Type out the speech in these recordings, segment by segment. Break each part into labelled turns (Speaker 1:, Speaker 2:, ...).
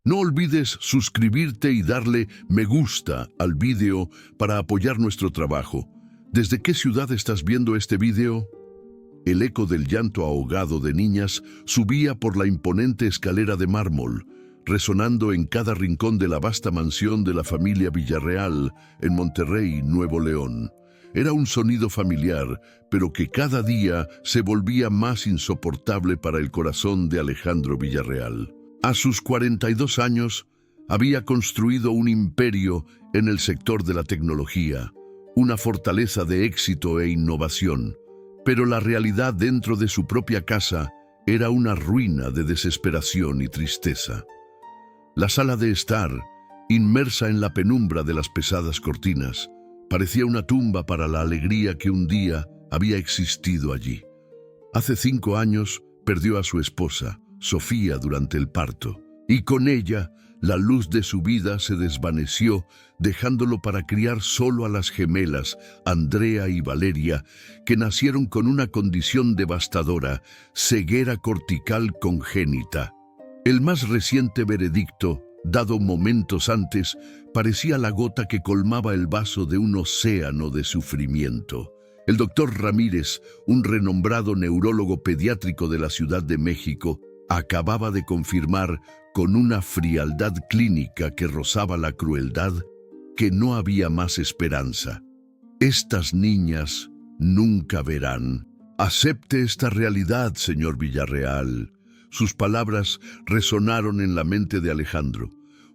Speaker 1: No olvides suscribirte y darle me gusta al vídeo para apoyar nuestro trabajo. ¿Desde qué ciudad estás viendo este vídeo? El eco del llanto ahogado de niñas subía por la imponente escalera de mármol, resonando en cada rincón de la vasta mansión de la familia Villarreal en Monterrey, Nuevo León. Era un sonido familiar, pero que cada día se volvía más insoportable para el corazón de Alejandro Villarreal. A sus 42 años, había construido un imperio en el sector de la tecnología, una fortaleza de éxito e innovación. Pero la realidad dentro de su propia casa era una ruina de desesperación y tristeza. La sala de estar, inmersa en la penumbra de las pesadas cortinas, parecía una tumba para la alegría que un día había existido allí. Hace 5 años perdió a su esposa, Sofía, durante el parto, y con ella la luz de su vida se desvaneció, dejándolo para criar solo a las gemelas, Andrea y Valeria, que nacieron con una condición devastadora, ceguera cortical congénita. El más reciente veredicto, dado momentos antes, parecía la gota que colmaba el vaso de un océano de sufrimiento. El doctor Ramírez, un renombrado neurólogo pediátrico de la Ciudad de México, acababa de confirmar con una frialdad clínica que rozaba la crueldad que no había más esperanza. Estas niñas nunca verán. Acepte esta realidad, señor Villarreal. Sus palabras resonaron en la mente de Alejandro,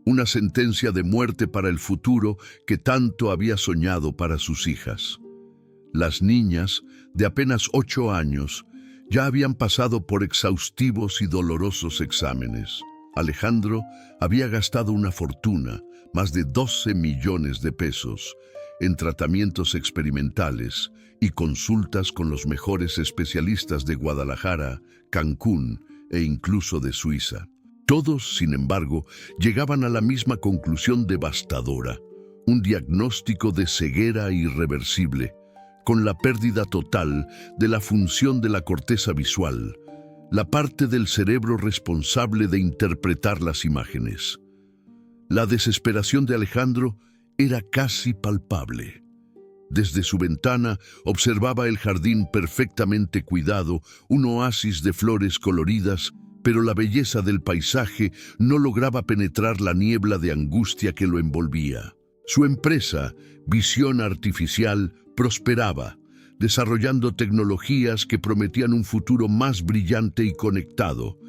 Speaker 1: una sentencia de muerte para el futuro que tanto había soñado para sus hijas. Las niñas, de apenas 8 años, ya habían pasado por exhaustivos y dolorosos exámenes. Alejandro había gastado una fortuna, más de 12 millones de pesos, en tratamientos experimentales y consultas con los mejores especialistas de Guadalajara, Cancún e incluso de Suiza. Todos, sin embargo, llegaban a la misma conclusión devastadora: un diagnóstico de ceguera irreversible, con la pérdida total de la función de la corteza visual, la parte del cerebro responsable de interpretar las imágenes. La desesperación de Alejandro era casi palpable. Desde su ventana observaba el jardín perfectamente cuidado, un oasis de flores coloridas, pero la belleza del paisaje no lograba penetrar la niebla de angustia que lo envolvía. Su empresa, Visión Artificial, prosperaba, desarrollando tecnologías que prometían un futuro más brillante y conectado,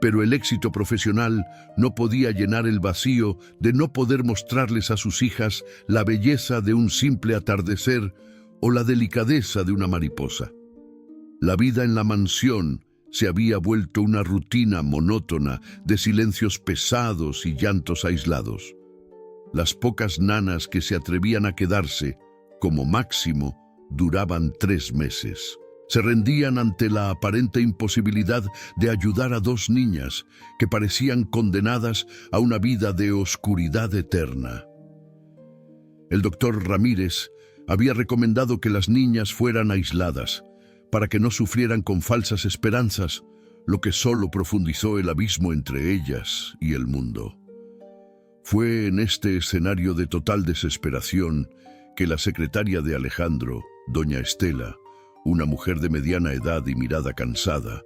Speaker 1: pero el éxito profesional no podía llenar el vacío de no poder mostrarles a sus hijas la belleza de un simple atardecer o la delicadeza de una mariposa. La vida en la mansión se había vuelto una rutina monótona de silencios pesados y llantos aislados. Las pocas nanas que se atrevían a quedarse, como máximo, duraban 3 meses. Se rendían ante la aparente imposibilidad de ayudar a 2 niñas que parecían condenadas a una vida de oscuridad eterna. El doctor Ramírez había recomendado que las niñas fueran aisladas, para que no sufrieran con falsas esperanzas, lo que solo profundizó el abismo entre ellas y el mundo. Fue en este escenario de total desesperación que la secretaria de Alejandro, doña Estela, una mujer de mediana edad y mirada cansada,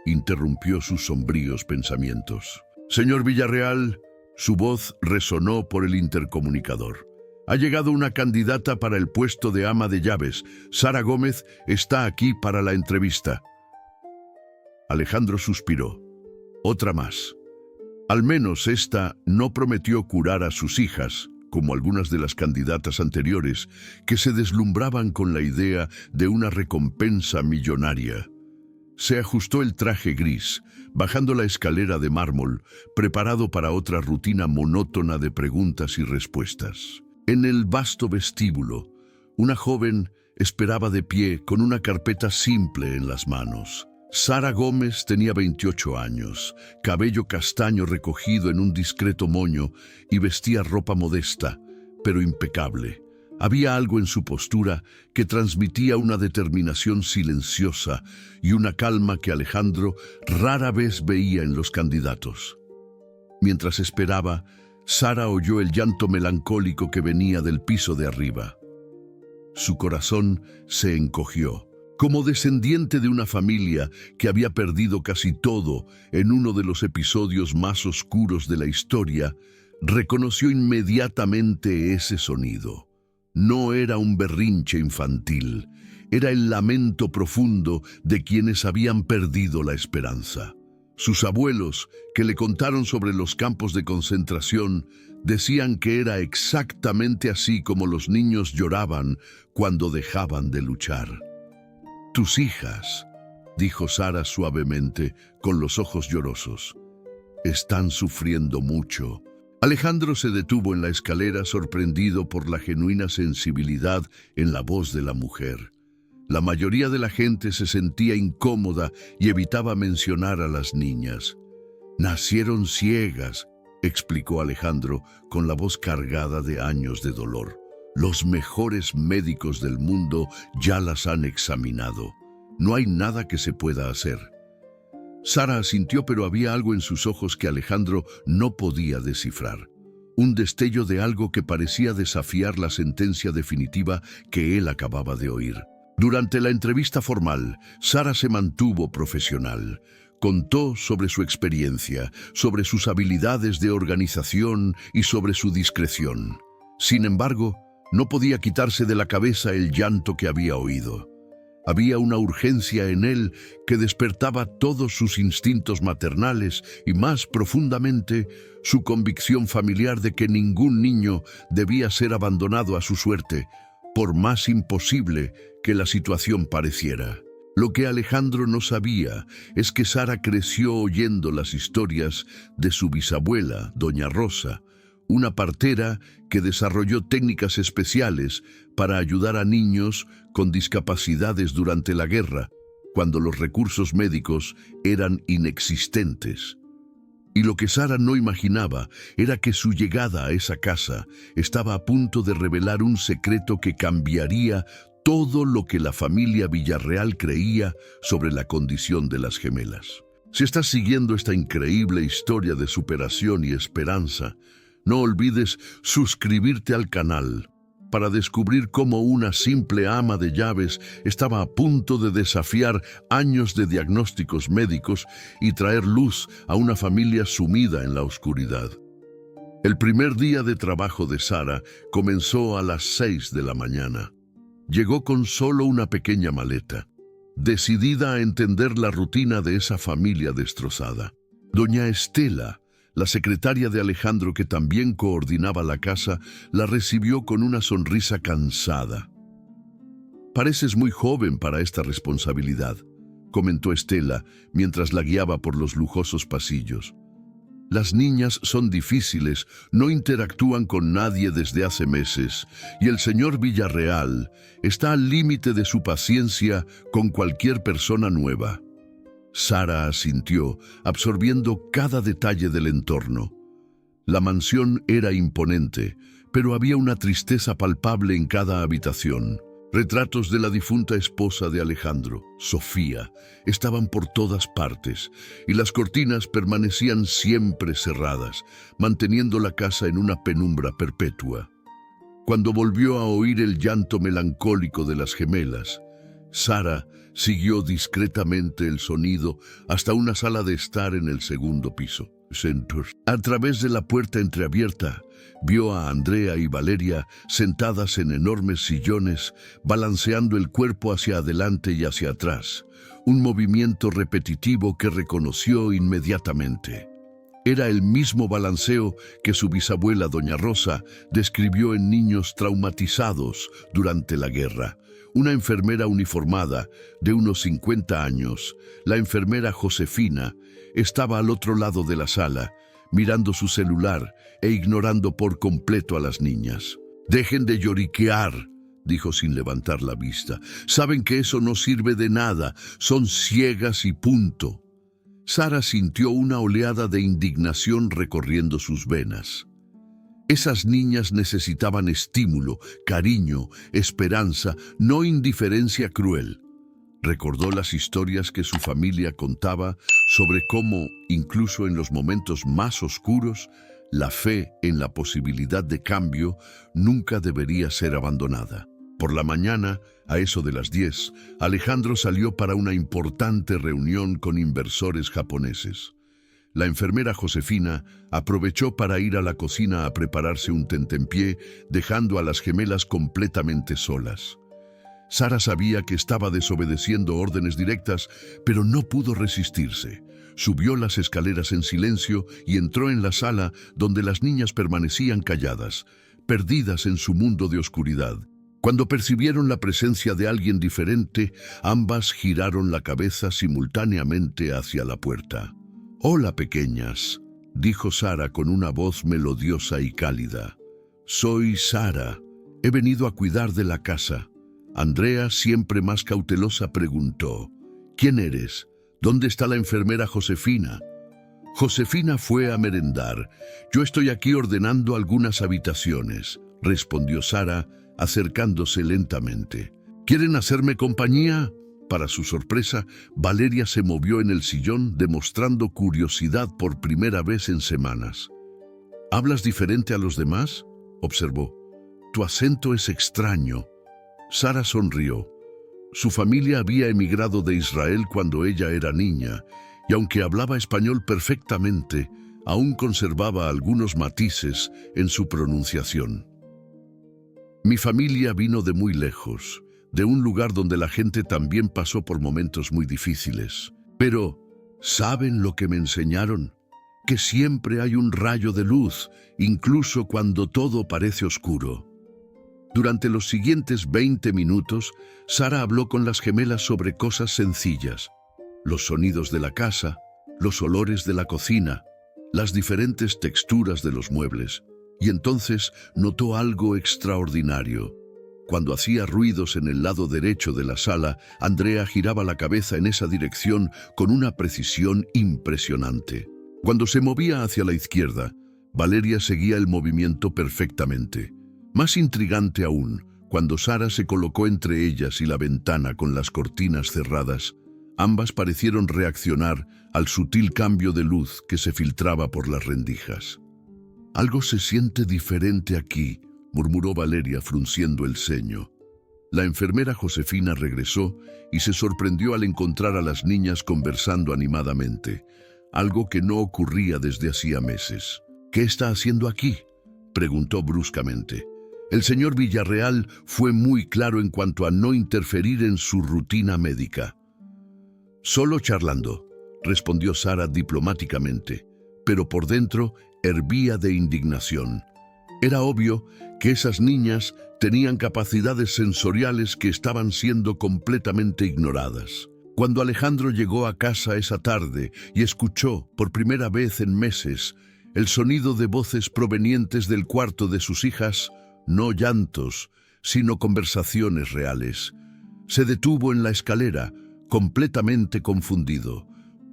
Speaker 1: interrumpió sus sombríos pensamientos. «Señor Villarreal», su voz resonó por el intercomunicador. «Ha llegado una candidata para el puesto de ama de llaves. Sara Gómez está aquí para la entrevista». Alejandro suspiró. Otra más. Al menos esta no prometió curar a sus hijas, como algunas de las candidatas anteriores, que se deslumbraban con la idea de una recompensa millonaria. Se ajustó el traje gris, bajando la escalera de mármol, preparado para otra rutina monótona de preguntas y respuestas. En el vasto vestíbulo, una joven esperaba de pie con una carpeta simple en las manos. Sara Gómez tenía 28 años, cabello castaño recogido en un discreto moño y vestía ropa modesta, pero impecable. Había algo en su postura que transmitía una determinación silenciosa y una calma que Alejandro rara vez veía en los candidatos. Mientras esperaba, Sara oyó el llanto melancólico que venía del piso de arriba. Su corazón se encogió. Como descendiente de una familia que había perdido casi todo en uno de los episodios más oscuros de la historia, reconoció inmediatamente ese sonido. No era un berrinche infantil, era el lamento profundo de quienes habían perdido la esperanza. Sus abuelos, que le contaron sobre los campos de concentración, decían que era exactamente así como los niños lloraban cuando dejaban de luchar. «Tus hijas», dijo Sara suavemente, con los ojos llorosos, «están sufriendo mucho». Alejandro se detuvo en la escalera sorprendido por la genuina sensibilidad en la voz de la mujer. La mayoría de la gente se sentía incómoda y evitaba mencionar a las niñas. «Nacieron ciegas», explicó Alejandro con la voz cargada de años de dolor. «Los mejores médicos del mundo ya las han examinado. No hay nada que se pueda hacer». Sara asintió, pero había algo en sus ojos que Alejandro no podía descifrar. Un destello de algo que parecía desafiar la sentencia definitiva que él acababa de oír. Durante la entrevista formal, Sara se mantuvo profesional. Contó sobre su experiencia, sobre sus habilidades de organización y sobre su discreción. Sin embargo, no podía quitarse de la cabeza el llanto que había oído. Había una urgencia en él que despertaba todos sus instintos maternales y, más profundamente, su convicción familiar de que ningún niño debía ser abandonado a su suerte, por más imposible que la situación pareciera. Lo que Alejandro no sabía es que Sara creció oyendo las historias de su bisabuela, doña Rosa, una partera que desarrolló técnicas especiales para ayudar a niños con discapacidades durante la guerra, cuando los recursos médicos eran inexistentes. Y lo que Sara no imaginaba era que su llegada a esa casa estaba a punto de revelar un secreto que cambiaría todo lo que la familia Villarreal creía sobre la condición de las gemelas. Si estás siguiendo esta increíble historia de superación y esperanza, no olvides suscribirte al canal para descubrir cómo una simple ama de llaves estaba a punto de desafiar años de diagnósticos médicos y traer luz a una familia sumida en la oscuridad. El primer día de trabajo de Sara comenzó a las 6 de la mañana. Llegó con solo una pequeña maleta, decidida a entender la rutina de esa familia destrozada. Doña Estela, la secretaria de Alejandro, que también coordinaba la casa, la recibió con una sonrisa cansada. «Pareces muy joven para esta responsabilidad», comentó Estela mientras la guiaba por los lujosos pasillos. «Las niñas son difíciles, no interactúan con nadie desde hace meses, y el señor Villarreal está al límite de su paciencia con cualquier persona nueva». Sara asintió, absorbiendo cada detalle del entorno. La mansión era imponente, pero había una tristeza palpable en cada habitación. Retratos de la difunta esposa de Alejandro, Sofía, estaban por todas partes, y las cortinas permanecían siempre cerradas, manteniendo la casa en una penumbra perpetua. Cuando volvió a oír el llanto melancólico de las gemelas, Sara siguió discretamente el sonido hasta una sala de estar en el segundo piso. A través de la puerta entreabierta, vio a Andrea y Valeria sentadas en enormes sillones, balanceando el cuerpo hacia adelante y hacia atrás, un movimiento repetitivo que reconoció inmediatamente. Era el mismo balanceo que su bisabuela doña Rosa describió en niños traumatizados durante la guerra. Una enfermera uniformada de unos 50 años, la enfermera Josefina, estaba al otro lado de la sala, mirando su celular e ignorando por completo a las niñas. «Dejen de lloriquear», dijo sin levantar la vista. «Saben que eso no sirve de nada, son ciegas y punto». Sara sintió una oleada de indignación recorriendo sus venas. Esas niñas necesitaban estímulo, cariño, esperanza, no indiferencia cruel. Recordó las historias que su familia contaba sobre cómo, incluso en los momentos más oscuros, la fe en la posibilidad de cambio nunca debería ser abandonada. Por la mañana, a eso de las 10, Alejandro salió para una importante reunión con inversores japoneses. La enfermera Josefina aprovechó para ir a la cocina a prepararse un tentempié, dejando a las gemelas completamente solas. Sara sabía que estaba desobedeciendo órdenes directas, pero no pudo resistirse. Subió las escaleras en silencio y entró en la sala donde las niñas permanecían calladas, perdidas en su mundo de oscuridad. Cuando percibieron la presencia de alguien diferente, ambas giraron la cabeza simultáneamente hacia la puerta. «Hola, pequeñas», dijo Sara con una voz melodiosa y cálida. «Soy Sara. He venido a cuidar de la casa». Andrea, siempre más cautelosa, preguntó: «¿Quién eres? ¿Dónde está la enfermera Josefina?» «Josefina fue a merendar. Yo estoy aquí ordenando algunas habitaciones», respondió Sara, acercándose lentamente. «¿Quieren hacerme compañía?» Para su sorpresa, Valeria se movió en el sillón, demostrando curiosidad por primera vez en semanas. «¿Hablas diferente a los demás?», observó. «Tu acento es extraño». Sara sonrió. Su familia había emigrado de Israel cuando ella era niña, y aunque hablaba español perfectamente, aún conservaba algunos matices en su pronunciación. «Mi familia vino de muy lejos, de un lugar donde la gente también pasó por momentos muy difíciles. Pero, ¿saben lo que me enseñaron? Que siempre hay un rayo de luz, incluso cuando todo parece oscuro». Durante los siguientes 20 minutos, Sara habló con las gemelas sobre cosas sencillas: los sonidos de la casa, los olores de la cocina, las diferentes texturas de los muebles. Y entonces notó algo extraordinario. Cuando hacía ruidos en el lado derecho de la sala, Andrea giraba la cabeza en esa dirección con una precisión impresionante. Cuando se movía hacia la izquierda, Valeria seguía el movimiento perfectamente. Más intrigante aún, cuando Sara se colocó entre ellas y la ventana con las cortinas cerradas, ambas parecieron reaccionar al sutil cambio de luz que se filtraba por las rendijas. «Algo se siente diferente aquí», murmuró Valeria frunciendo el ceño. La enfermera Josefina regresó y se sorprendió al encontrar a las niñas conversando animadamente, algo que no ocurría desde hacía meses. «¿Qué está haciendo aquí?», preguntó bruscamente. El señor Villarreal fue muy claro en cuanto a no interferir en su rutina médica. «Solo charlando», respondió Sara diplomáticamente, pero por dentro hervía de indignación. Era obvio que esas niñas tenían capacidades sensoriales que estaban siendo completamente ignoradas. Cuando Alejandro llegó a casa esa tarde y escuchó, por primera vez en meses, el sonido de voces provenientes del cuarto de sus hijas, no llantos, sino conversaciones reales, se detuvo en la escalera, completamente confundido.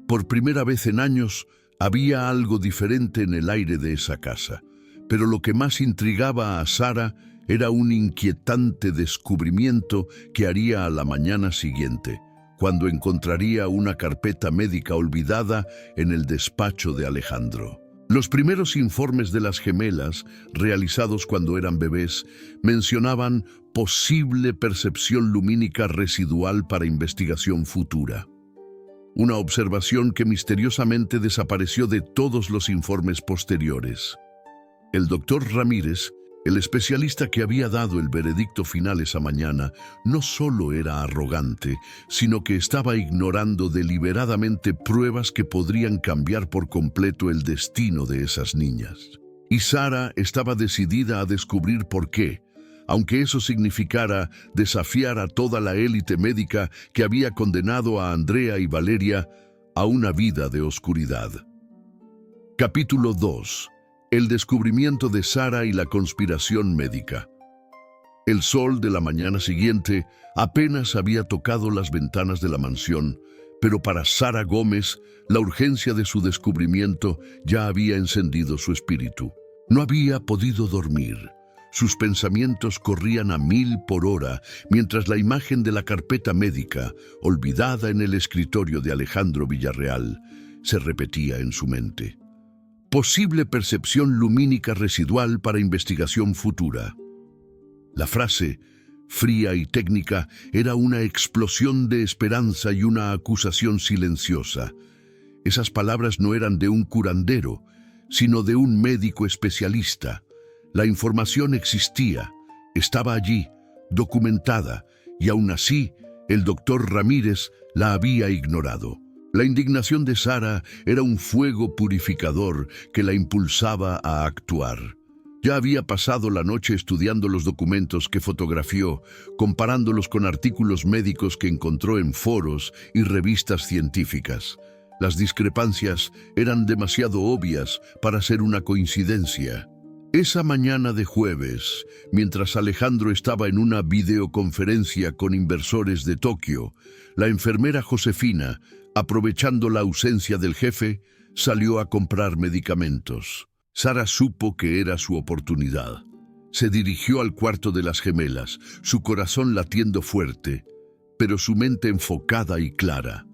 Speaker 1: Por primera vez en años, había algo diferente en el aire de esa casa, pero lo que más intrigaba a Sara era un inquietante descubrimiento que haría a la mañana siguiente, cuando encontraría una carpeta médica olvidada en el despacho de Alejandro. Los primeros informes de las gemelas, realizados cuando eran bebés, mencionaban posible percepción lumínica residual para investigación futura. Una observación que misteriosamente desapareció de todos los informes posteriores. El doctor Ramírez, el especialista que había dado el veredicto final esa mañana, no solo era arrogante, sino que estaba ignorando deliberadamente pruebas que podrían cambiar por completo el destino de esas niñas. Y Sara estaba decidida a descubrir por qué, aunque eso significara desafiar a toda la élite médica que había condenado a Andrea y Valeria a una vida de oscuridad. Capítulo 2. El descubrimiento de Sara y la conspiración médica. El sol de la mañana siguiente apenas había tocado las ventanas de la mansión, pero para Sara Gómez, la urgencia de su descubrimiento ya había encendido su espíritu. No había podido dormir. Sus pensamientos corrían a 1000 por hora, mientras la imagen de la carpeta médica, olvidada en el escritorio de Alejandro Villarreal, se repetía en su mente. Posible percepción lumínica residual para investigación futura. La frase, fría y técnica, era una explosión de esperanza y una acusación silenciosa. Esas palabras no eran de un curandero, sino de un médico especialista. La información existía, estaba allí, documentada, y aún así, el doctor Ramírez la había ignorado. La indignación de Sara era un fuego purificador que la impulsaba a actuar. Ya había pasado la noche estudiando los documentos que fotografió, comparándolos con artículos médicos que encontró en foros y revistas científicas. Las discrepancias eran demasiado obvias para ser una coincidencia. Esa mañana de jueves, mientras Alejandro estaba en una videoconferencia con inversores de Tokio, la enfermera Josefina, aprovechando la ausencia del jefe, salió a comprar medicamentos. Sara supo que era su oportunidad. Se dirigió al cuarto de las gemelas, su corazón latiendo fuerte, pero su mente enfocada y clara.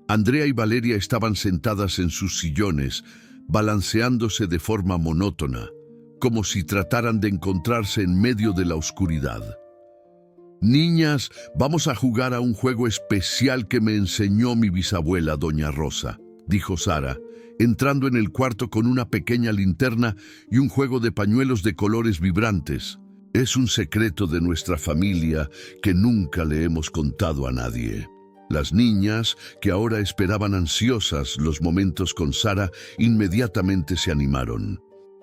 Speaker 1: Andrea y Valeria estaban sentadas en sus sillones, balanceándose de forma monótona, como si trataran de encontrarse en medio de la oscuridad. «Niñas, vamos a jugar a un juego especial que me enseñó mi bisabuela, doña Rosa», dijo Sara, entrando en el cuarto con una pequeña linterna y un juego de pañuelos de colores vibrantes. «Es un secreto de nuestra familia que nunca le hemos contado a nadie». Las niñas, que ahora esperaban ansiosas los momentos con Sara, inmediatamente se animaron.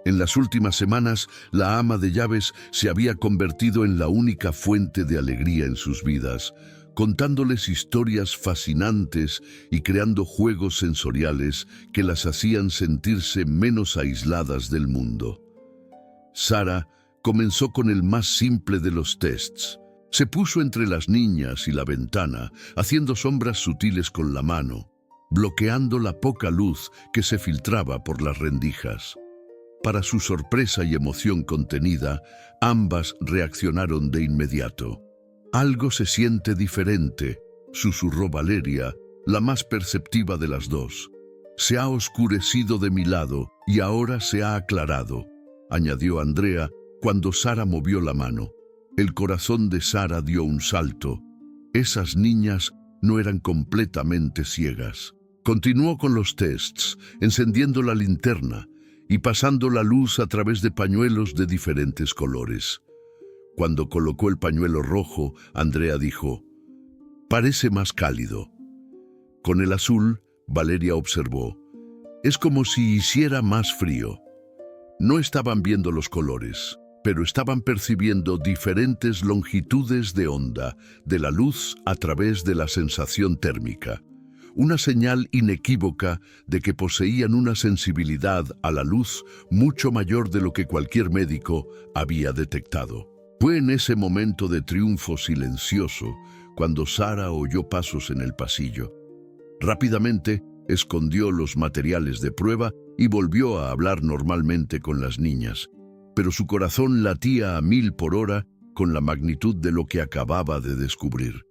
Speaker 1: En las últimas semanas, la ama de llaves se había convertido en la única fuente de alegría en sus vidas, contándoles historias fascinantes y creando juegos sensoriales que las hacían sentirse menos aisladas del mundo. Sara comenzó con el más simple de los tests. Se puso entre las niñas y la ventana, haciendo sombras sutiles con la mano, bloqueando la poca luz que se filtraba por las rendijas. Para su sorpresa y emoción contenida, ambas reaccionaron de inmediato. «Algo se siente diferente», susurró Valeria, la más perceptiva de las dos. «Se ha oscurecido de mi lado y ahora se ha aclarado», añadió Andrea cuando Sara movió la mano. El corazón de Sara dio un salto. Esas niñas no eran completamente ciegas. Continuó con los tests, encendiendo la linterna y pasando la luz a través de pañuelos de diferentes colores. Cuando colocó el pañuelo rojo, Andrea dijo: «Parece más cálido». Con el azul, Valeria observó: «Es como si hiciera más frío». No estaban viendo los colores, pero estaban percibiendo diferentes longitudes de onda de la luz a través de la sensación térmica. Una señal inequívoca de que poseían una sensibilidad a la luz mucho mayor de lo que cualquier médico había detectado. Fue en ese momento de triunfo silencioso cuando Sara oyó pasos en el pasillo. Rápidamente escondió los materiales de prueba y volvió a hablar normalmente con las niñas, pero su corazón latía a 1000 por hora con la magnitud de lo que acababa de descubrir.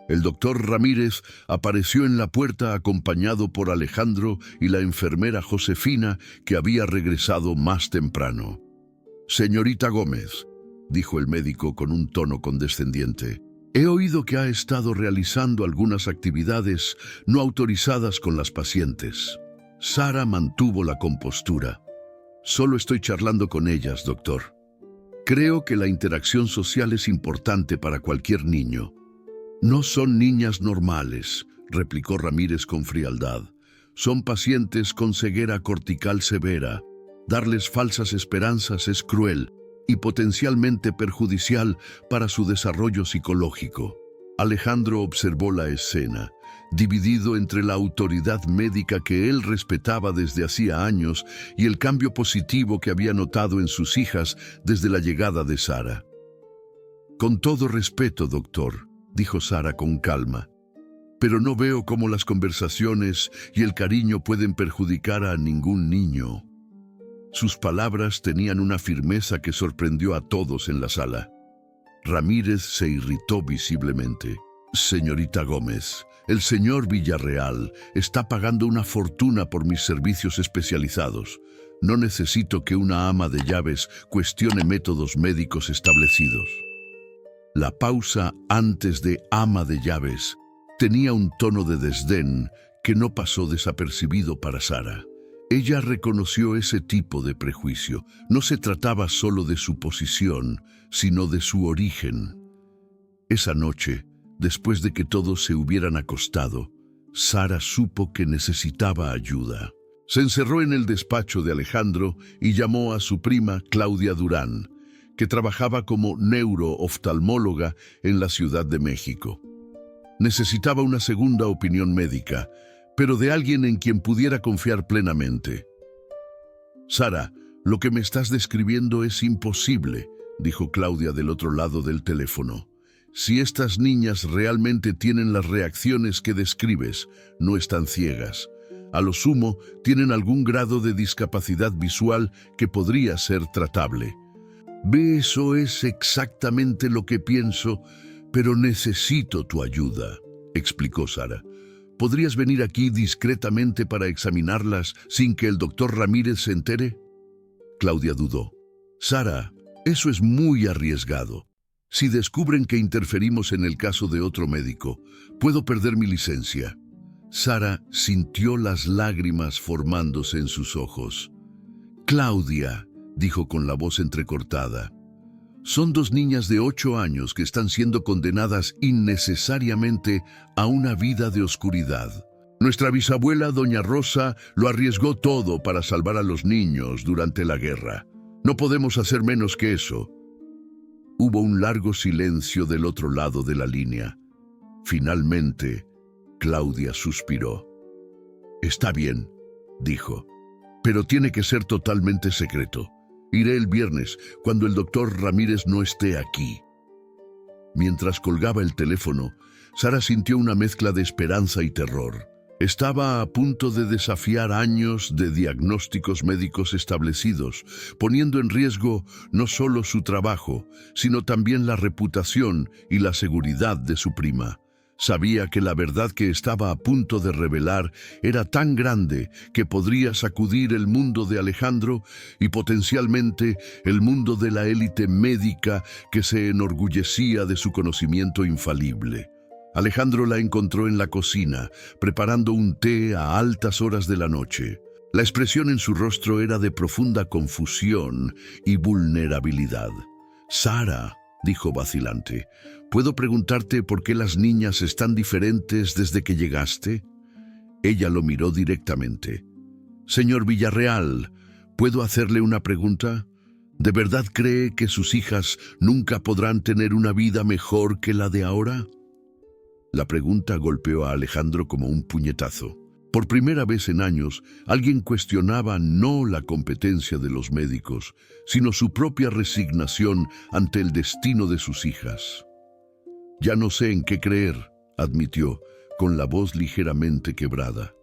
Speaker 1: El doctor Ramírez apareció en la puerta acompañado por Alejandro y la enfermera Josefina, que había regresado más temprano. «Señorita Gómez», dijo el médico con un tono condescendiente, «he oído que ha estado realizando algunas actividades no autorizadas con las pacientes». Sara mantuvo la compostura. «Solo estoy charlando con ellas, doctor. Creo que la interacción social es importante para cualquier niño». «No son niñas normales», replicó Ramírez con frialdad. «Son pacientes con ceguera cortical severa. Darles falsas esperanzas es cruel y potencialmente perjudicial para su desarrollo psicológico». Alejandro observó la escena, dividido entre la autoridad médica que él respetaba desde hacía años y el cambio positivo que había notado en sus hijas desde la llegada de Sara. «Con todo respeto, doctor», dijo Sara con calma, «pero no veo cómo las conversaciones y el cariño pueden perjudicar a ningún niño». Sus palabras tenían una firmeza que sorprendió a todos en la sala. Ramírez se irritó visiblemente. «Señorita Gómez, el señor Villarreal está pagando una fortuna por mis servicios especializados. No necesito que una ama de llaves cuestione métodos médicos establecidos». La pausa antes de ama de llaves tenía un tono de desdén que no pasó desapercibido para Sara. Ella reconoció ese tipo de prejuicio. No se trataba solo de su posición, sino de su origen. Esa noche, después de que todos se hubieran acostado, Sara supo que necesitaba ayuda. Se encerró en el despacho de Alejandro y llamó a su prima Claudia Durán, que trabajaba como neurooftalmóloga en la Ciudad de México. Necesitaba una segunda opinión médica, pero de alguien en quien pudiera confiar plenamente. «Sara, lo que me estás describiendo es imposible», dijo Claudia del otro lado del teléfono. «Si estas niñas realmente tienen las reacciones que describes, no están ciegas. A lo sumo, tienen algún grado de discapacidad visual que podría ser tratable». «Ve, eso es exactamente lo que pienso, pero necesito tu ayuda», explicó Sara. «¿Podrías venir aquí discretamente para examinarlas sin que el doctor Ramírez se entere?» Claudia dudó. «Sara, eso es muy arriesgado. Si descubren que interferimos en el caso de otro médico, puedo perder mi licencia». Sara sintió las lágrimas formándose en sus ojos. «Claudia», dijo con la voz entrecortada, «son 2 niñas de 8 años que están siendo condenadas innecesariamente a una vida de oscuridad. Nuestra bisabuela, doña Rosa, lo arriesgó todo para salvar a los niños durante la guerra. No podemos hacer menos que eso». Hubo un largo silencio del otro lado de la línea. Finalmente, Claudia suspiró. «Está bien», dijo, «pero tiene que ser totalmente secreto. Iré el viernes, cuando el doctor Ramírez no esté aquí». Mientras colgaba el teléfono, Sara sintió una mezcla de esperanza y terror. Estaba a punto de desafiar años de diagnósticos médicos establecidos, poniendo en riesgo no solo su trabajo, sino también la reputación y la seguridad de su prima. Sabía que la verdad que estaba a punto de revelar era tan grande que podría sacudir el mundo de Alejandro y potencialmente el mundo de la élite médica que se enorgullecía de su conocimiento infalible. Alejandro la encontró en la cocina, preparando un té a altas horas de la noche. La expresión en su rostro era de profunda confusión y vulnerabilidad. «Sara», dijo vacilante, «¿puedo preguntarte por qué las niñas están diferentes desde que llegaste?» Ella lo miró directamente. «Señor Villarreal, ¿puedo hacerle una pregunta? ¿De verdad cree que sus hijas nunca podrán tener una vida mejor que la de ahora?» La pregunta golpeó a Alejandro como un puñetazo. Por primera vez en años, alguien cuestionaba no la competencia de los médicos, sino su propia resignación ante el destino de sus hijas. «Ya no sé en qué creer», admitió, con la voz ligeramente quebrada.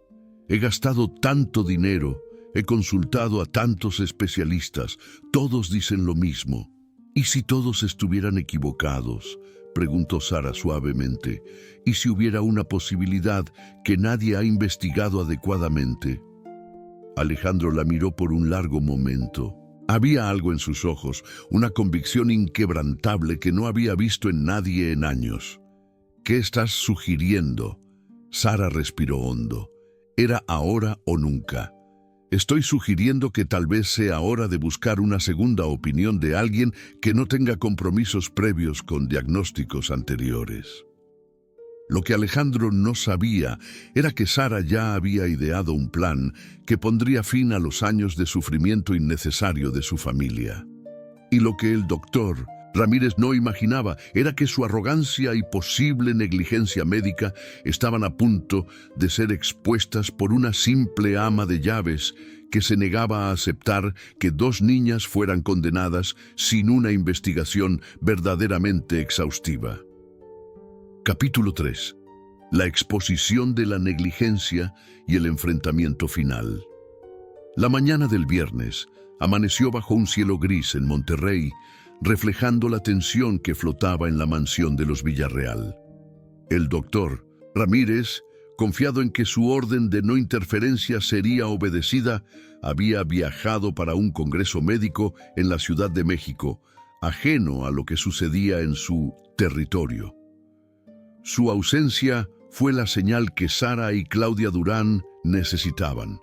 Speaker 1: «He gastado tanto dinero, he consultado a tantos especialistas, todos dicen lo mismo. ¿Y si todos estuvieran equivocados?», preguntó Sara suavemente. «¿Y si hubiera una posibilidad que nadie ha investigado adecuadamente?» Alejandro la miró por un largo momento. Había algo en sus ojos, una convicción inquebrantable que no había visto en nadie en años. «¿Qué estás sugiriendo?» Sara respiró hondo. «Era ahora o nunca. Estoy sugiriendo que tal vez sea hora de buscar una segunda opinión de alguien que no tenga compromisos previos con diagnósticos anteriores». Lo que Alejandro no sabía era que Sara ya había ideado un plan que pondría fin a los años de sufrimiento innecesario de su familia. Y lo que el doctor Ramírez no imaginaba era que su arrogancia y posible negligencia médica estaban a punto de ser expuestas por una simple ama de llaves que se negaba a aceptar que 2 niñas fueran condenadas sin una investigación verdaderamente exhaustiva. Capítulo 3. La exposición de la negligencia y el enfrentamiento final. La mañana del viernes, Amaneció bajo un cielo gris en Monterrey, reflejando la tensión que flotaba en la mansión de los Villarreal. El doctor Ramírez, confiado en que su orden de no interferencia sería obedecida, había viajado para un congreso médico en la Ciudad de México, ajeno a lo que sucedía en su territorio. Su ausencia fue la señal que Sara y Claudia Durán necesitaban.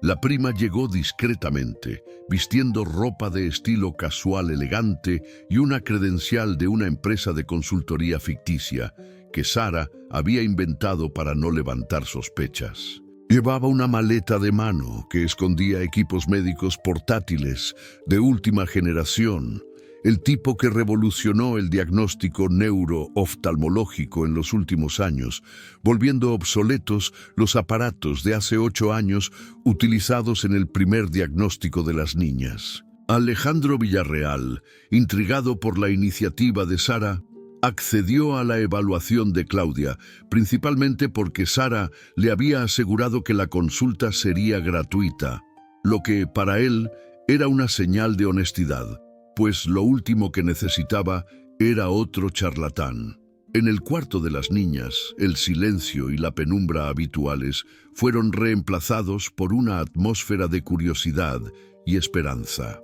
Speaker 1: La prima llegó discretamente, vistiendo ropa de estilo casual elegante y una credencial de una empresa de consultoría ficticia que Sara había inventado para no levantar sospechas. Llevaba una maleta de mano que escondía equipos médicos portátiles de última generación, el tipo que revolucionó el diagnóstico neurooftalmológico en los últimos años, volviendo obsoletos los aparatos de hace 8 años utilizados en el primer diagnóstico de las niñas. Alejandro Villarreal, intrigado por la iniciativa de Sara, accedió a la evaluación de Claudia, principalmente porque Sara le había asegurado que la consulta sería gratuita, lo que para él era una señal de honestidad, pues lo último que necesitaba era otro charlatán. En el cuarto de las niñas, el silencio y la penumbra habituales fueron reemplazados por una atmósfera de curiosidad y esperanza.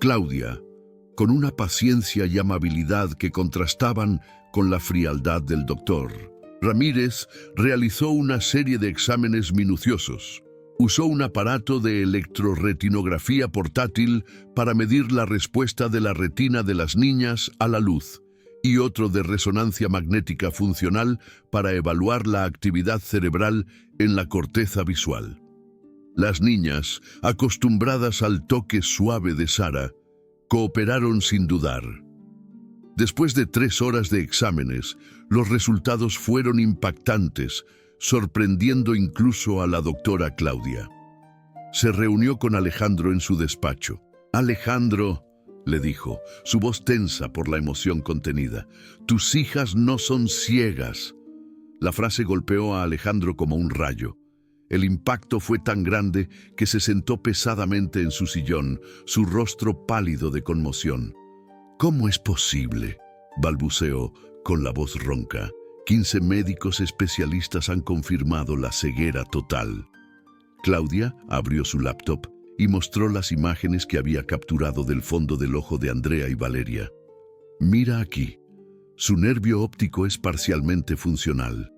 Speaker 1: Claudia, con una paciencia y amabilidad que contrastaban con la frialdad del doctor Ramírez, realizó una serie de exámenes minuciosos. Usó un aparato de electroretinografía portátil para medir la respuesta de la retina de las niñas a la luz y otro de resonancia magnética funcional para evaluar la actividad cerebral en la corteza visual. Las niñas, acostumbradas al toque suave de Sara, cooperaron sin dudar. Después de 3 horas de exámenes, los resultados fueron impactantes, sorprendiendo incluso a la doctora Claudia. Se reunió con Alejandro en su despacho. «Alejandro», le dijo, su voz tensa por la emoción contenida, «tus hijas no son ciegas». La frase golpeó a Alejandro como un rayo. El impacto fue tan grande que se sentó pesadamente en su sillón, su rostro pálido de conmoción. «¿Cómo es posible?», balbuceó con la voz ronca. 15 médicos especialistas han confirmado la ceguera total. Claudia abrió su laptop y mostró las imágenes que había capturado del fondo del ojo de Andrea y Valeria. «Mira aquí. Su nervio óptico es parcialmente funcional.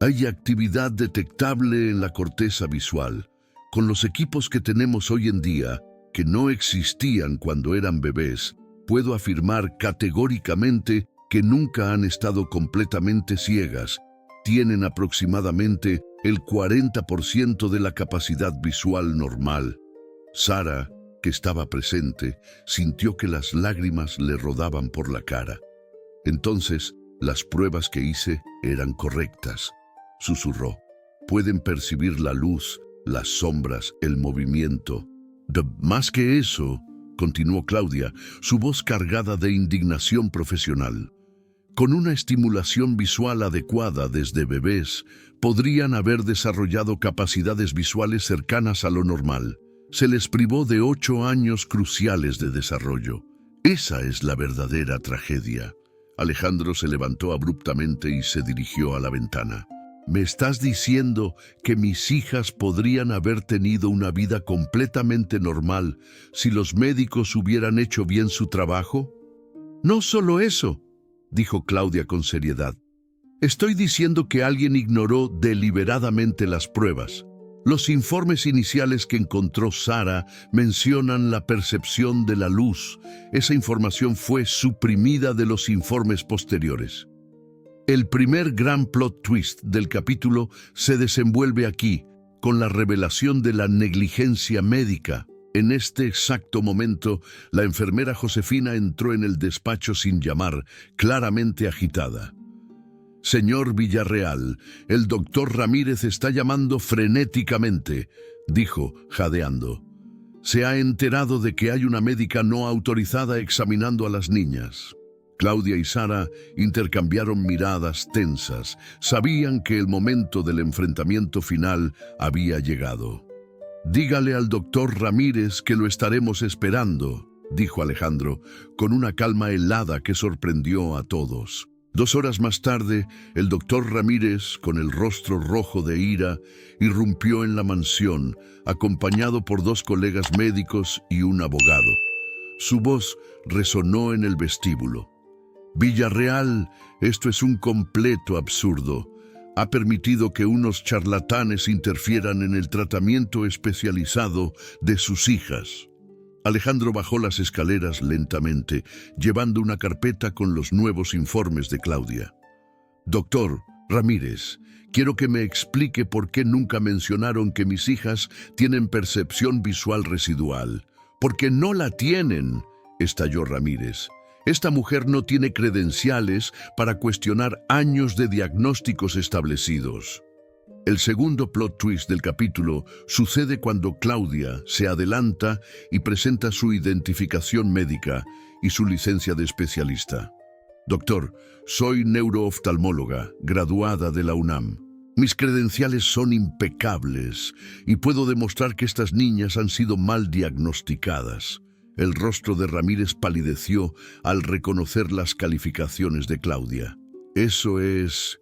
Speaker 1: Hay actividad detectable en la corteza visual. Con los equipos que tenemos hoy en día, que no existían cuando eran bebés, puedo afirmar categóricamente que nunca han estado completamente ciegas. Tienen aproximadamente el 40% de la capacidad visual normal». Sara, que estaba presente, sintió que las lágrimas le rodaban por la cara. «Entonces, las pruebas que hice eran correctas», susurró. «Pueden percibir la luz, las sombras, el movimiento». «Más que eso», continuó Claudia, su voz cargada de indignación profesional, «con una estimulación visual adecuada desde bebés, podrían haber desarrollado capacidades visuales cercanas a lo normal. Se les privó de 8 años cruciales de desarrollo. Esa es la verdadera tragedia». Alejandro se levantó abruptamente y se dirigió a la ventana. «¿Me estás diciendo que mis hijas podrían haber tenido una vida completamente normal si los médicos hubieran hecho bien su trabajo?» «No solo eso», dijo Claudia con seriedad. «Estoy diciendo que alguien ignoró deliberadamente las pruebas. Los informes iniciales que encontró Sara mencionan la percepción de la luz. Esa información fue suprimida de los informes posteriores. El primer gran plot twist del capítulo se desenvuelve aquí, con la revelación de la negligencia médica. En este exacto momento, la enfermera Josefina entró en el despacho sin llamar, claramente agitada. «Señor Villarreal, el doctor Ramírez está llamando frenéticamente», dijo, jadeando. «Se ha enterado de que hay una médica no autorizada examinando a las niñas». Claudia y Sara intercambiaron miradas tensas. Sabían que el momento del enfrentamiento final había llegado. Dígale al doctor Ramírez que lo estaremos esperando, dijo Alejandro, con una calma helada que sorprendió a todos. 2 horas más tarde, el doctor Ramírez, con el rostro rojo de ira, irrumpió en la mansión, acompañado por 2 colegas médicos y un abogado. Su voz resonó en el vestíbulo. Villarreal, esto es un completo absurdo. Ha permitido que unos charlatanes interfieran en el tratamiento especializado de sus hijas. Alejandro bajó las escaleras lentamente, llevando una carpeta con los nuevos informes de Claudia. Doctor Ramírez, quiero que me explique por qué nunca mencionaron que mis hijas tienen percepción visual residual. Porque no la tienen, estalló Ramírez. Esta mujer no tiene credenciales para cuestionar años de diagnósticos establecidos. El segundo plot twist del capítulo sucede cuando Claudia se adelanta y presenta su identificación médica y su licencia de especialista. Doctor, soy neurooftalmóloga, graduada de la UNAM. Mis credenciales son impecables y puedo demostrar que estas niñas han sido mal diagnosticadas. El rostro de Ramírez palideció al reconocer las calificaciones de Claudia. Eso es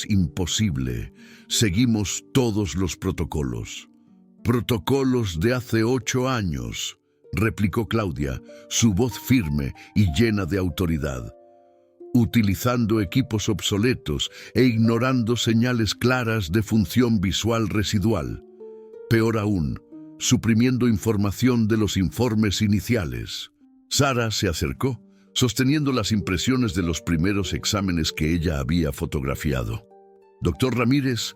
Speaker 1: imposible. Seguimos todos los protocolos. Protocolos de hace 8 años, replicó Claudia, su voz firme y llena de autoridad. Utilizando equipos obsoletos e ignorando señales claras de función visual residual. Peor aún, suprimiendo información de los informes iniciales. Sara se acercó, sosteniendo las impresiones de los primeros exámenes que ella había fotografiado. Doctor Ramírez,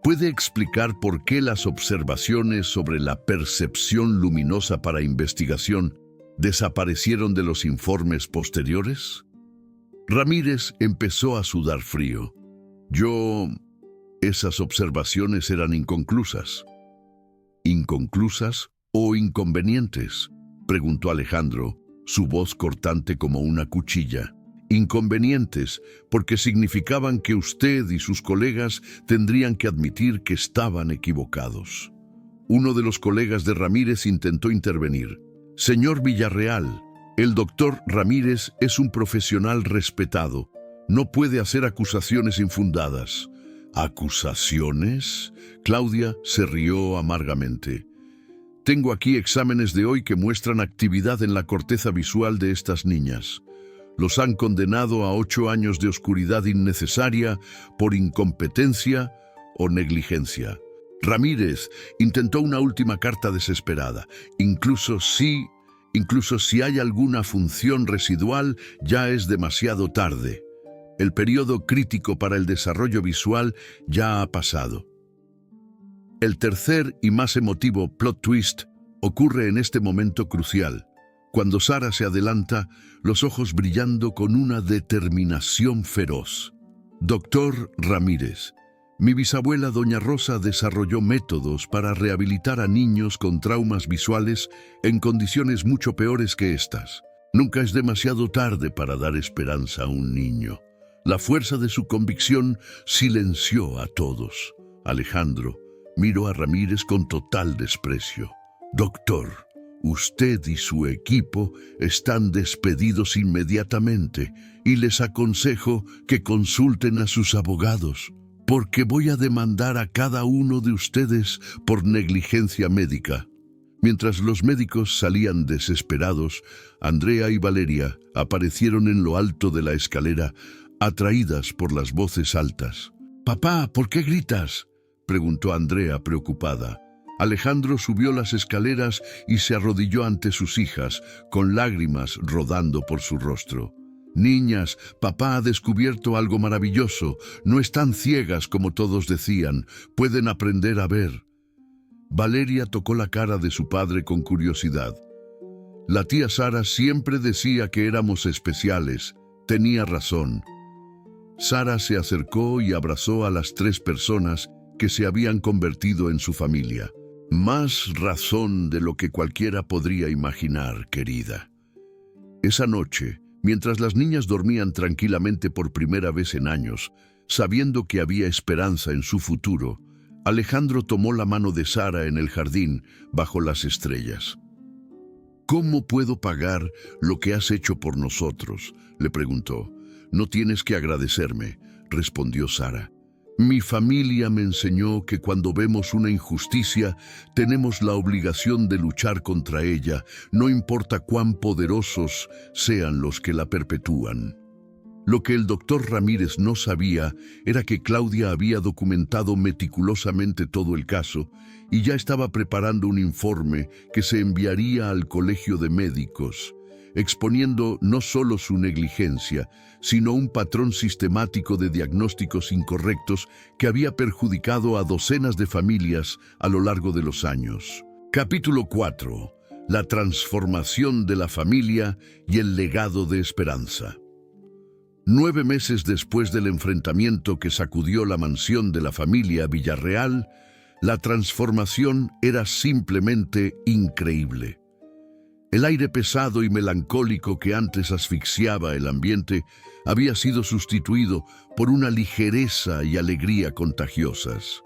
Speaker 1: ¿puede explicar por qué las observaciones sobre la percepción luminosa para investigación desaparecieron de los informes posteriores? Ramírez empezó a sudar frío. Esas observaciones eran inconclusas. ¿Inconclusas o inconvenientes?, preguntó Alejandro, su voz cortante como una cuchilla. Inconvenientes, porque significaban que usted y sus colegas tendrían que admitir que estaban equivocados. Uno de los colegas de Ramírez intentó intervenir. Señor Villarreal, el doctor Ramírez es un profesional respetado. No puede hacer acusaciones infundadas. ¿Acusaciones? Claudia se rió amargamente. Tengo aquí exámenes de hoy que muestran actividad en la corteza visual de estas niñas. Los han condenado a 8 años de oscuridad innecesaria por incompetencia o negligencia. Ramírez intentó una última carta desesperada. Incluso si hay alguna función residual, ya es demasiado tarde. El periodo crítico para el desarrollo visual ya ha pasado. El tercer y más emotivo plot twist ocurre en este momento crucial, cuando Sara se adelanta, los ojos brillando con una determinación feroz. Doctor Ramírez, mi bisabuela doña Rosa desarrolló métodos para rehabilitar a niños con traumas visuales en condiciones mucho peores que estas. Nunca es demasiado tarde para dar esperanza a un niño. La fuerza de su convicción silenció a todos. Alejandro miró a Ramírez con total desprecio. Doctor, usted y su equipo están despedidos inmediatamente y les aconsejo que consulten a sus abogados, porque voy a demandar a cada uno de ustedes por negligencia médica. Mientras los médicos salían desesperados, Andrea y Valeria aparecieron en lo alto de la escalera, atraídas por las voces altas. «Papá, ¿por qué gritas?», preguntó Andrea preocupada. Alejandro subió las escaleras y se arrodilló ante sus hijas, con lágrimas rodando por su rostro. «Niñas, papá ha descubierto algo maravilloso. No están ciegas como todos decían. Pueden aprender a ver». Valeria tocó la cara de su padre con curiosidad. La tía Sara siempre decía que éramos especiales. Tenía razón. Sara se acercó y abrazó a las 3 personas que se habían convertido en su familia. Más razón de lo que cualquiera podría imaginar, querida. Esa noche, mientras las niñas dormían tranquilamente por primera vez en años, sabiendo que había esperanza en su futuro, Alejandro tomó la mano de Sara en el jardín, bajo las estrellas. «¿Cómo puedo pagar lo que has hecho por nosotros?», le preguntó. «No tienes que agradecerme», respondió Sara. «Mi familia me enseñó que cuando vemos una injusticia, tenemos la obligación de luchar contra ella, no importa cuán poderosos sean los que la perpetúan». Lo que el doctor Ramírez no sabía era que Claudia había documentado meticulosamente todo el caso y ya estaba preparando un informe que se enviaría al Colegio de Médicos, exponiendo no solo su negligencia, sino un patrón sistemático de diagnósticos incorrectos que había perjudicado a docenas de familias a lo largo de los años. Capítulo 4. La transformación de la familia y el legado de esperanza. 9 meses después del enfrentamiento que sacudió la mansión de la familia Villarreal, la transformación era simplemente increíble. El aire pesado y melancólico que antes asfixiaba el ambiente había sido sustituido por una ligereza y alegría contagiosas.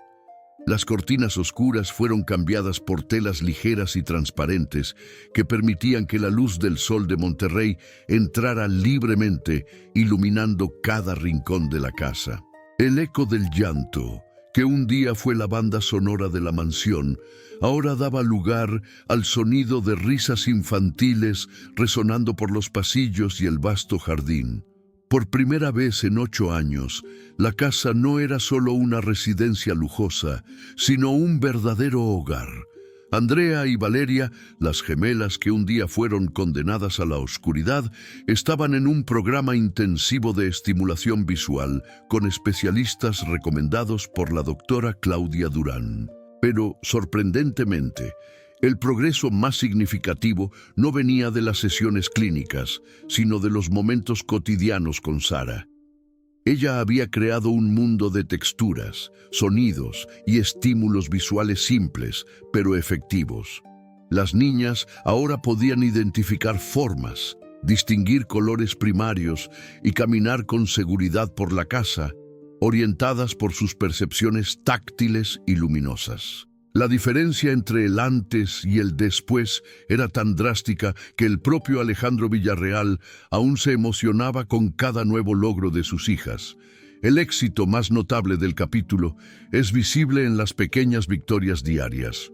Speaker 1: Las cortinas oscuras fueron cambiadas por telas ligeras y transparentes que permitían que la luz del sol de Monterrey entrara libremente, iluminando cada rincón de la casa. El eco del llanto, que un día fue la banda sonora de la mansión, ahora daba lugar al sonido de risas infantiles resonando por los pasillos y el vasto jardín. Por primera vez en 8 años, la casa no era solo una residencia lujosa, sino un verdadero hogar. Andrea y Valeria, las gemelas que un día fueron condenadas a la oscuridad, estaban en un programa intensivo de estimulación visual con especialistas recomendados por la doctora Claudia Durán. Pero, sorprendentemente, el progreso más significativo no venía de las sesiones clínicas, sino de los momentos cotidianos con Sara. Ella había creado un mundo de texturas, sonidos y estímulos visuales simples, pero efectivos. Las niñas ahora podían identificar formas, distinguir colores primarios y caminar con seguridad por la casa, orientadas por sus percepciones táctiles y luminosas. La diferencia entre el antes y el después era tan drástica que el propio Alejandro Villarreal aún se emocionaba con cada nuevo logro de sus hijas. El éxito más notable del capítulo es visible en las pequeñas victorias diarias.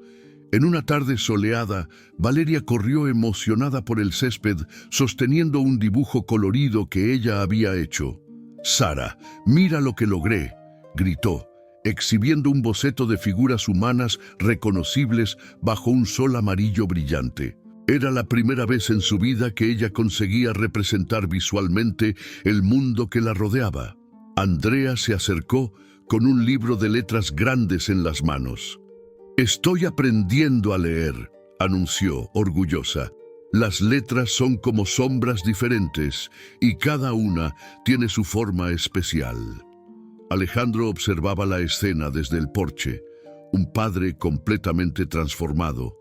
Speaker 1: En una tarde soleada, Valeria corrió emocionada por el césped sosteniendo un dibujo colorido que ella había hecho. «Sara, mira lo que logré», gritó, exhibiendo un boceto de figuras humanas reconocibles bajo un sol amarillo brillante. Era la primera vez en su vida que ella conseguía representar visualmente el mundo que la rodeaba. Andrea se acercó con un libro de letras grandes en las manos. «Estoy aprendiendo a leer», anunció, orgullosa. «Las letras son como sombras diferentes y cada una tiene su forma especial». Alejandro observaba la escena desde el porche, un padre completamente transformado,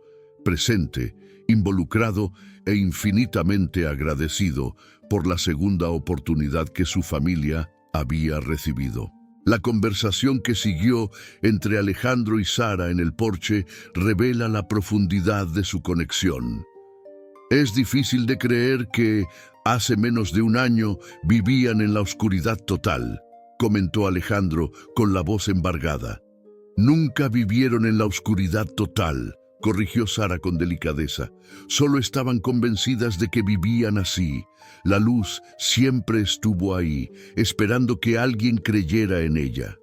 Speaker 1: presente, involucrado e infinitamente agradecido por la segunda oportunidad que su familia había recibido. La conversación que siguió entre Alejandro y Sara en el porche revela la profundidad de su conexión. «Es difícil de creer que, hace menos de un año, vivían en la oscuridad total», comentó Alejandro con la voz embargada. «Nunca vivieron en la oscuridad total», corrigió Sara con delicadeza. «Solo estaban convencidas de que vivían así. La luz siempre estuvo ahí, esperando que alguien creyera en ella».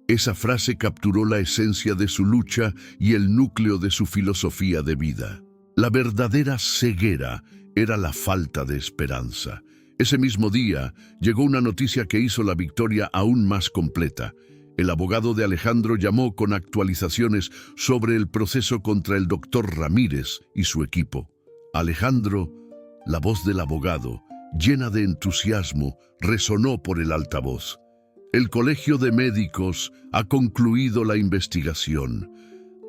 Speaker 1: Esa frase capturó la esencia de su lucha y el núcleo de su filosofía de vida. La verdadera ceguera era la falta de esperanza. Ese mismo día llegó una noticia que hizo la victoria aún más completa. El abogado de Alejandro llamó con actualizaciones sobre el proceso contra el doctor Ramírez y su equipo. Alejandro, la voz del abogado, llena de entusiasmo, resonó por el altavoz. «El Colegio de Médicos ha concluido la investigación.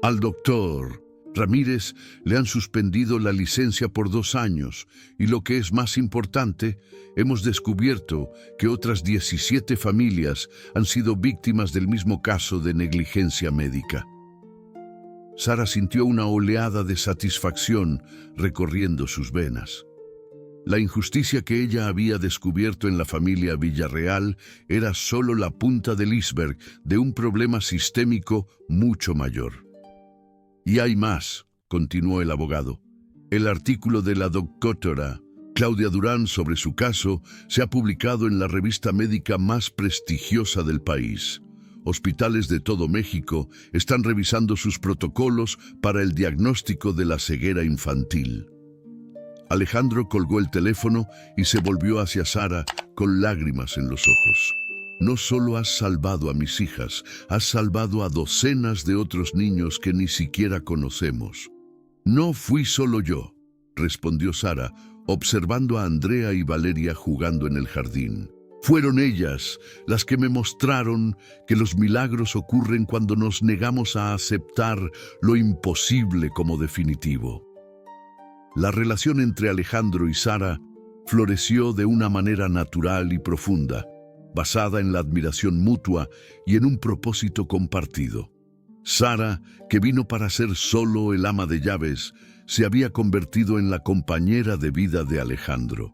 Speaker 1: Al doctor Ramírez le han suspendido la licencia por 2 años y lo que es más importante, hemos descubierto que otras 17 familias han sido víctimas del mismo caso de negligencia médica. Sara sintió una oleada de satisfacción recorriendo sus venas. La injusticia que ella había descubierto en la familia Villarreal era solo la punta del iceberg de un problema sistémico mucho mayor. Y hay más, continuó el abogado. El artículo de la doctora Claudia Durán sobre su caso se ha publicado en la revista médica más prestigiosa del país. Hospitales de todo México están revisando sus protocolos para el diagnóstico de la ceguera infantil. Alejandro colgó el teléfono y se volvió hacia Sara con lágrimas en los ojos. No solo has salvado a mis hijas, has salvado a docenas de otros niños que ni siquiera conocemos. No fui solo yo, respondió Sara, observando a Andrea y Valeria jugando en el jardín. Fueron ellas las que me mostraron que los milagros ocurren cuando nos negamos a aceptar lo imposible como definitivo. La relación entre Alejandro y Sara floreció de una manera natural y profunda, basada en la admiración mutua y en un propósito compartido. Sara, que vino para ser solo el ama de llaves, se había convertido en la compañera de vida de Alejandro.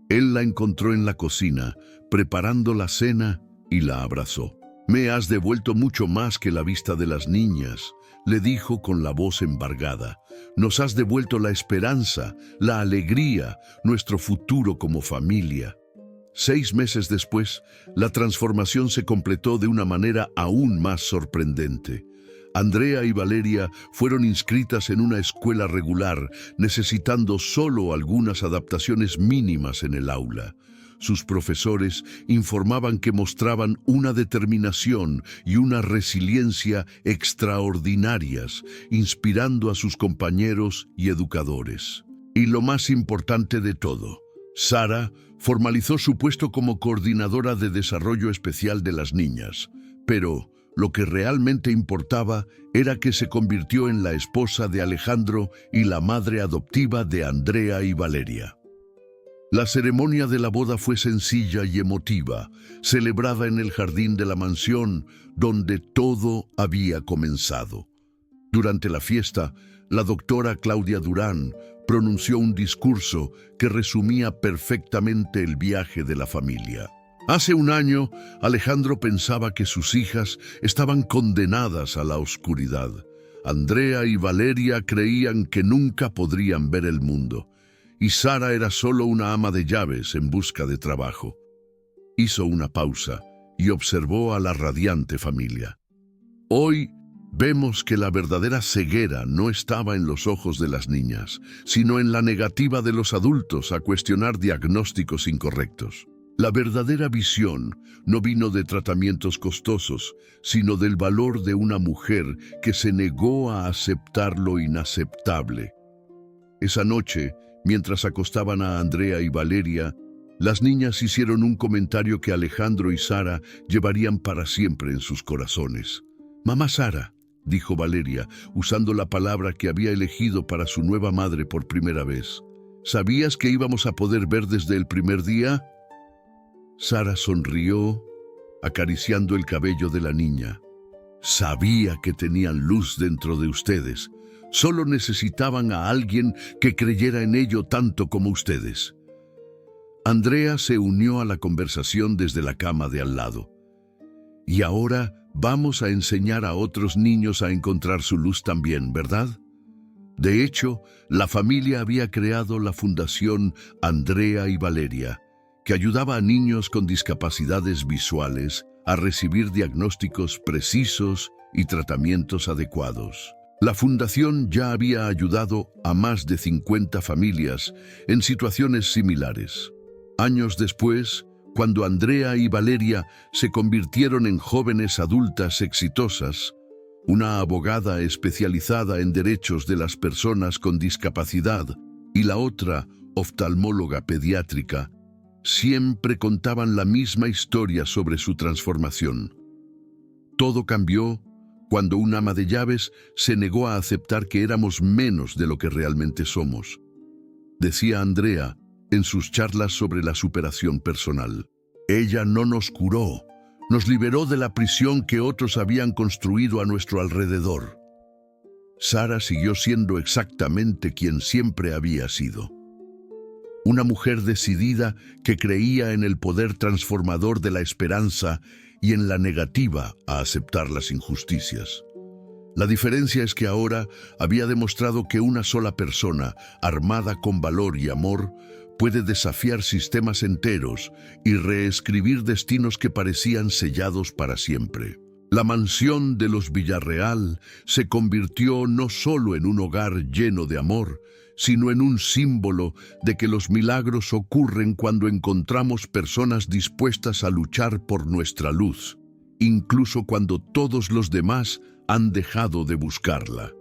Speaker 1: Él la encontró en la cocina, preparando la cena, y la abrazó. «Me has devuelto mucho más que la vista de las niñas», le dijo con la voz embargada. «Nos has devuelto la esperanza, la alegría, nuestro futuro como familia». 6 meses después, la transformación se completó de una manera aún más sorprendente. Andrea y Valeria fueron inscritas en una escuela regular, necesitando solo algunas adaptaciones mínimas en el aula. Sus profesores informaban que mostraban una determinación y una resiliencia extraordinarias, inspirando a sus compañeros y educadores. Y lo más importante de todo, Sara formalizó su puesto como coordinadora de desarrollo especial de las niñas, pero lo que realmente importaba era que se convirtió en la esposa de Alejandro y la madre adoptiva de Andrea y Valeria. La ceremonia de la boda fue sencilla y emotiva, celebrada en el jardín de la mansión, donde todo había comenzado. Durante la fiesta, la doctora Claudia Durán pronunció un discurso que resumía perfectamente el viaje de la familia. Hace 1 año, Alejandro pensaba que sus hijas estaban condenadas a la oscuridad. Andrea y Valeria creían que nunca podrían ver el mundo, y Sara era solo una ama de llaves en busca de trabajo. Hizo una pausa y observó a la radiante familia. Hoy vemos que la verdadera ceguera no estaba en los ojos de las niñas, sino en la negativa de los adultos a cuestionar diagnósticos incorrectos. La verdadera visión no vino de tratamientos costosos, sino del valor de una mujer que se negó a aceptar lo inaceptable. Esa noche, mientras acostaban a Andrea y Valeria, las niñas hicieron un comentario que Alejandro y Sara llevarían para siempre en sus corazones. «Mamá Sara», dijo Valeria, usando la palabra que había elegido para su nueva madre por primera vez, «¿sabías que íbamos a poder ver desde el primer día?» Sara sonrió, acariciando el cabello de la niña. «Sabía que tenían luz dentro de ustedes. Solo necesitaban a alguien que creyera en ello tanto como ustedes». Andrea se unió a la conversación desde la cama de al lado. «Y ahora vamos a enseñar a otros niños a encontrar su luz también, ¿verdad?» De hecho, la familia había creado la Fundación Andrea y Valeria, que ayudaba a niños con discapacidades visuales a recibir diagnósticos precisos y tratamientos adecuados. La fundación ya había ayudado a más de 50 familias en situaciones similares. Años después, cuando Andrea y Valeria se convirtieron en jóvenes adultas exitosas, una abogada especializada en derechos de las personas con discapacidad y la otra oftalmóloga pediátrica, siempre contaban la misma historia sobre su transformación. Todo cambió cuando un ama de llaves se negó a aceptar que éramos menos de lo que realmente somos. Decía Andrea en sus charlas sobre la superación personal. Ella no nos curó, nos liberó de la prisión que otros habían construido a nuestro alrededor. Sara siguió siendo exactamente quien siempre había sido. Una mujer decidida que creía en el poder transformador de la esperanza y en la negativa a aceptar las injusticias. La diferencia es que ahora había demostrado que una sola persona, armada con valor y amor, puede desafiar sistemas enteros y reescribir destinos que parecían sellados para siempre. La mansión de los Villarreal se convirtió no solo en un hogar lleno de amor, sino en un símbolo de que los milagros ocurren cuando encontramos personas dispuestas a luchar por nuestra luz, incluso cuando todos los demás han dejado de buscarla.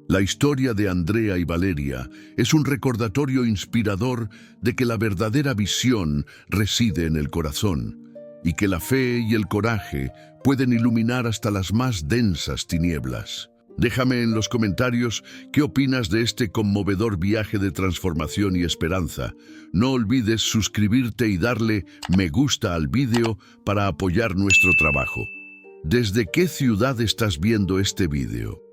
Speaker 1: La historia de Andrea y Valeria es un recordatorio inspirador de que la verdadera visión reside en el corazón y que la fe y el coraje pueden iluminar hasta las más densas tinieblas. Déjame en los comentarios qué opinas de este conmovedor viaje de transformación y esperanza. No olvides suscribirte y darle me gusta al vídeo para apoyar nuestro trabajo. ¿Desde qué ciudad estás viendo este vídeo?